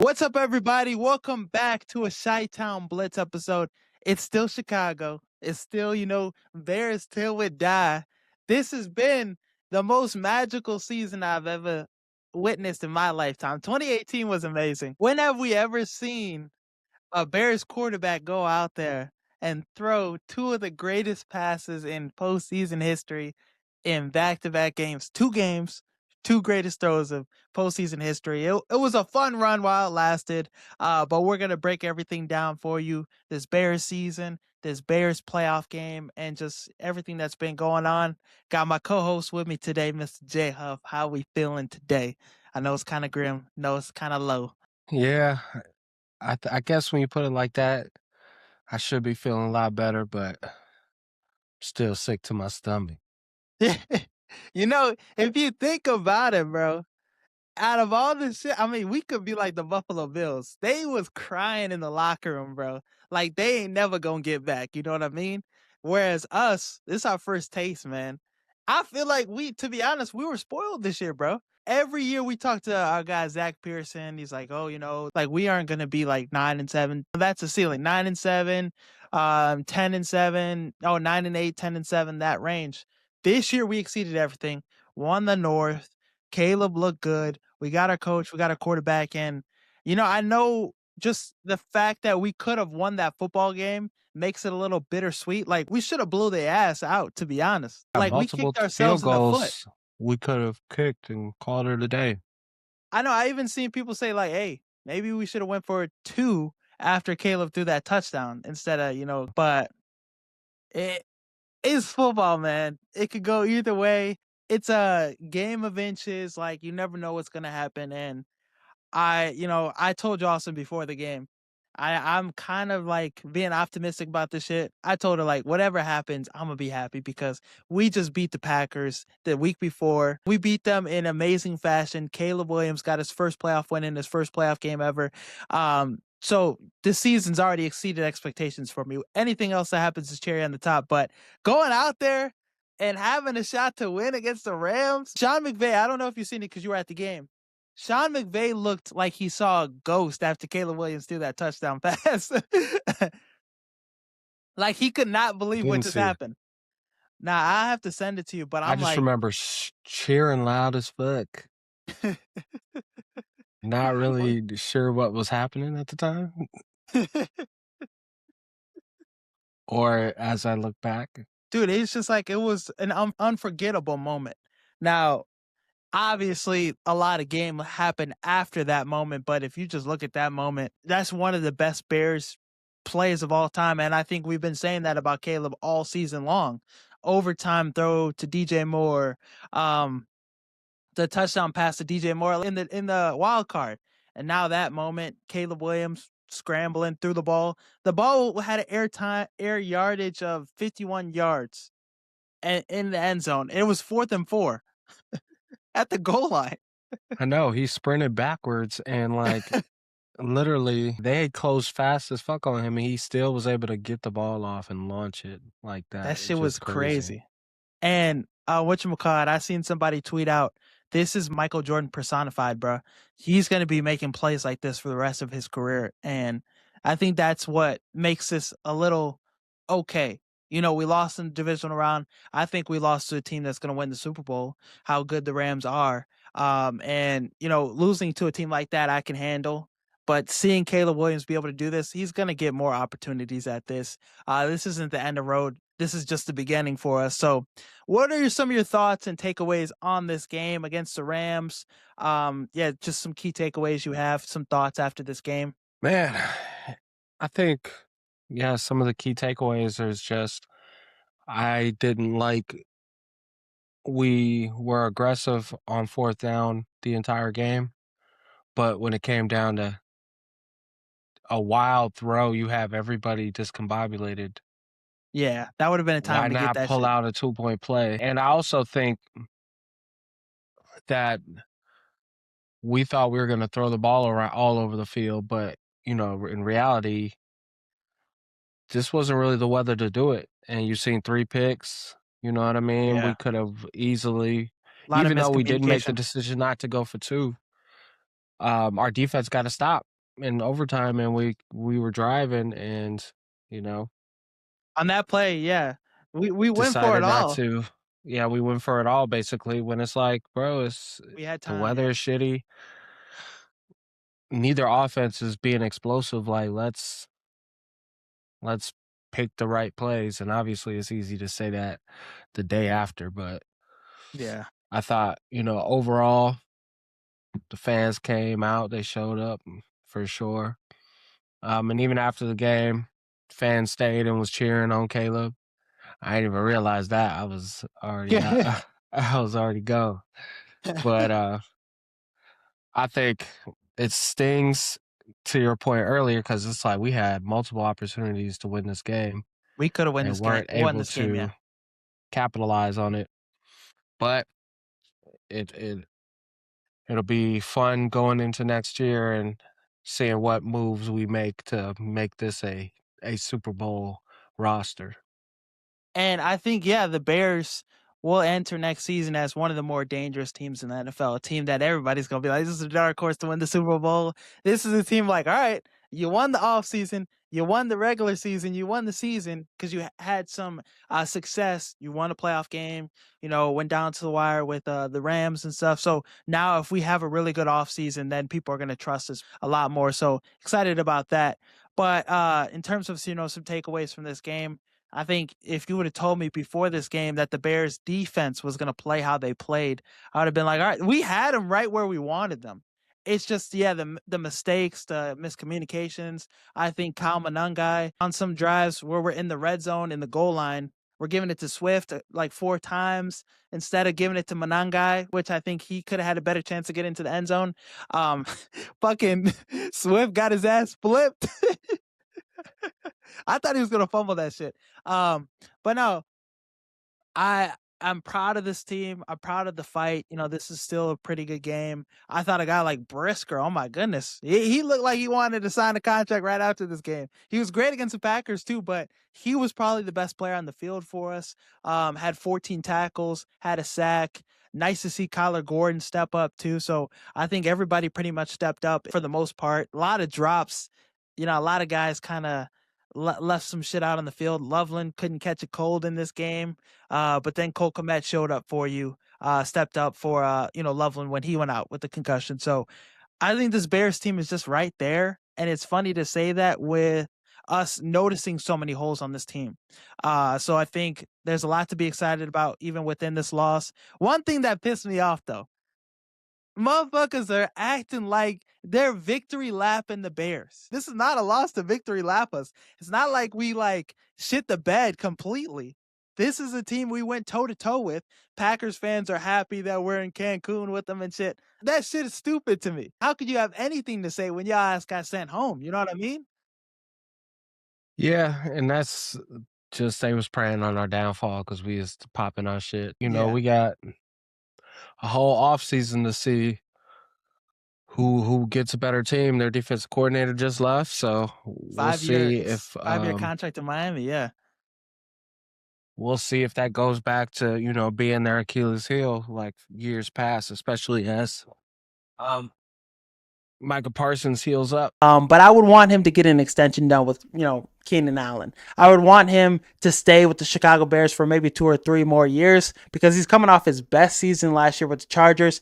What's up, everybody? Welcome back to a Chi-Town Blitz episode. It's still Chicago. It's still, Bears till we die. This has been the most magical season I've ever witnessed in my lifetime. 2018 was amazing. When have we ever seen a Bears quarterback go out there and throw two of the greatest passes in postseason history in back-to-back games? Two games, two greatest throws of postseason history. It was a fun run while it lasted, but we're going to break everything down for you. This Bears season, this Bears playoff game, and just everything that's been going on. Got my co-host with me today, Mr. J. Huff. How we feeling today? I know it's kind of grim. No, it's kind of low. Yeah, I guess when you put it like that, I should be feeling a lot better, but still sick to my stomach. If you think about it, bro, out of all this shit, I mean, we could be like the Buffalo Bills. They was crying in the locker room, bro. Like they ain't never gonna get back. You know what I mean? Whereas us, this is our first taste, man. I feel like to be honest, we were spoiled this year, bro. Every year we talk to our guy Zach Pearson. He's like, oh, like we aren't gonna be like 9-7. That's a ceiling. 9-7, 10-7, 9-8, 10-7, that range. This year we exceeded everything. Won the North. Caleb looked good. We got our coach, we got our quarterback, and I know just the fact that we could have won that football game makes it a little bittersweet. Like we should have blew their ass out, to be honest. Like we Multiple kicked field ourselves in the foot. goals we could have kicked and called it a day. I know. I even seen people say like, "Hey, maybe we should have went for 2 after Caleb threw that touchdown instead of." But it is football, man. It could go either way. It's a game of inches. Like you never know what's gonna happen, and I told Jocelyn before the game, I'm kind of like being optimistic about this shit. I told her like, whatever happens, I'm gonna be happy because we just beat the Packers the week before. We beat them in amazing fashion. Caleb Williams got his first playoff win in his first playoff game ever. So this season's already exceeded expectations for me. Anything else that happens is cherry on the top. But going out there and having a shot to win against the Rams, Sean McVay, I don't know if you've seen it because you were at the game. Sean McVay looked like he saw a ghost after Caleb Williams threw that touchdown pass. Like he could not believe what just happened. Now I have to send it to you, but I I'm just like, remember cheering loud as fuck. Not really sure what was happening at the time. Or as I look back. Dude, it's just like it was an unforgettable moment. Now, obviously, a lot of game happened after that moment, but if you just look at that moment, that's one of the best Bears plays of all time, and I think we've been saying that about Caleb all season long. Overtime throw to DJ Moore, the touchdown pass to DJ Moore in the wild card, and now that moment, Caleb Williams scrambling through the ball. The ball had an air yardage of 51 yards, and in the end zone, it was 4th and 4 at the goal line. I know he sprinted backwards and like literally they had closed fast as fuck on him and he still was able to get the ball off and launch it like that. That It's shit was just crazy. And whatchamacallit, I seen somebody tweet out, this is Michael Jordan personified, bro. He's going to be making plays like this for the rest of his career. And I think that's what makes this a little okay. We lost in the divisional round. I think we lost to a team that's going to win the Super Bowl, how good the Rams are. And losing to a team like that, I can handle. But seeing Caleb Williams be able to do this, he's going to get more opportunities at this. This isn't the end of the road. This is just the beginning for us. So what are some of your thoughts and takeaways on this game against the Rams? Just some key takeaways you have, some thoughts after this game. Man, I think, some of the key takeaways is just I didn't like we were aggressive on 4th down the entire game, but when it came down to a wild throw, you have everybody discombobulated. Yeah, that would have been a time Why to get not that pull shit. out a 2-point play? And I also think that we thought we were going to throw the ball around all over the field, but in reality, this wasn't really the weather to do it. And you've seen 3 picks. You know what I mean? Yeah. We could have easily, A lot of even though we didn't make the miscommunication. decision not to go for 2, our defense got to stop. in overtime, and we were driving, and you know On that play, yeah, we went for it decided not all. to. Yeah, we went for it all basically. When it's like, bro, it's We had the time, weather yeah. is shitty. Neither offense is being explosive. Like let's pick the right plays, and obviously it's easy to say that the day after, but Yeah. I thought, overall the fans came out, they showed up for sure. And even after the game, fans stayed and was cheering on Caleb. I didn't even realize that. I was already out. I was already gone. But I think it stings to your point earlier because it's like we had multiple opportunities to win this game We could have and weren't won able this game, yeah. to capitalize on it. But it it'll be fun going into next year and seeing what moves we make to make this a Super Bowl roster. And I think, yeah, the Bears will enter next season as one of the more dangerous teams in the NFL. A team that everybody's gonna be like, this is a dark horse to win the Super Bowl. This is a team like, all right, you won the offseason, you won the regular season, you won the season because you had some success. You won a playoff game, went down to the wire with the Rams and stuff. So now if we have a really good offseason, then people are gonna trust us a lot more. So excited about that. But in terms of some takeaways from this game, I think if you would have told me before this game that the Bears defense was going to play how they played, I would have been like, all right, we had them right where we wanted them. It's just, yeah, the mistakes, the miscommunications. I think Kyle Monangai on some drives where we're in the red zone, in the goal line, we're giving it to Swift like 4 times instead of giving it to Monangai, which I think he could have had a better chance to get into the end zone. Um, fucking Swift got his ass flipped. I thought he was gonna fumble that shit. But no, I'm proud of this team. I'm proud of the fight. This is still a pretty good game. I thought a guy like Brisker, oh my goodness, he looked like he wanted to sign a contract right after this game. He was great against the Packers too, but he was probably the best player on the field for us. Had 14 tackles, had a sack. Nice to see Kyler Gordon step up too. So I think everybody pretty much stepped up for the most part. A lot of drops. A lot of guys kind of left some shit out on the field. Loveland couldn't catch a cold in this game. But then Cole Kmet showed up for you, stepped up for Loveland when he went out with the concussion. So I think this Bears team is just right there, and it's funny to say that with us noticing so many holes on this team. So I think there's a lot to be excited about even within this loss. One thing that pissed me off though, motherfuckers are acting like they're victory lapping the Bears. This is not a loss to victory lap us. It's not like we like shit the bed completely. This is a team we went toe to toe with. Packers fans are happy that we're in Cancun with them and shit. That shit is stupid to me. How could you have anything to say when y'all ass got sent home? You know what I mean? Yeah, and that's just they was preying on our downfall because we is popping our shit. Yeah. We got a whole off season to see who gets a better team. Their defensive coordinator just left, so we'll see if 5 year contract in Miami. Yeah. we'll see if that goes back to being their Achilles heel like years past, especially as Micah Parsons heals up. But I would want him to get an extension done with, Keenan Allen. I would want him to stay with the Chicago Bears for maybe 2 or 3 more years because he's coming off his best season last year with the Chargers.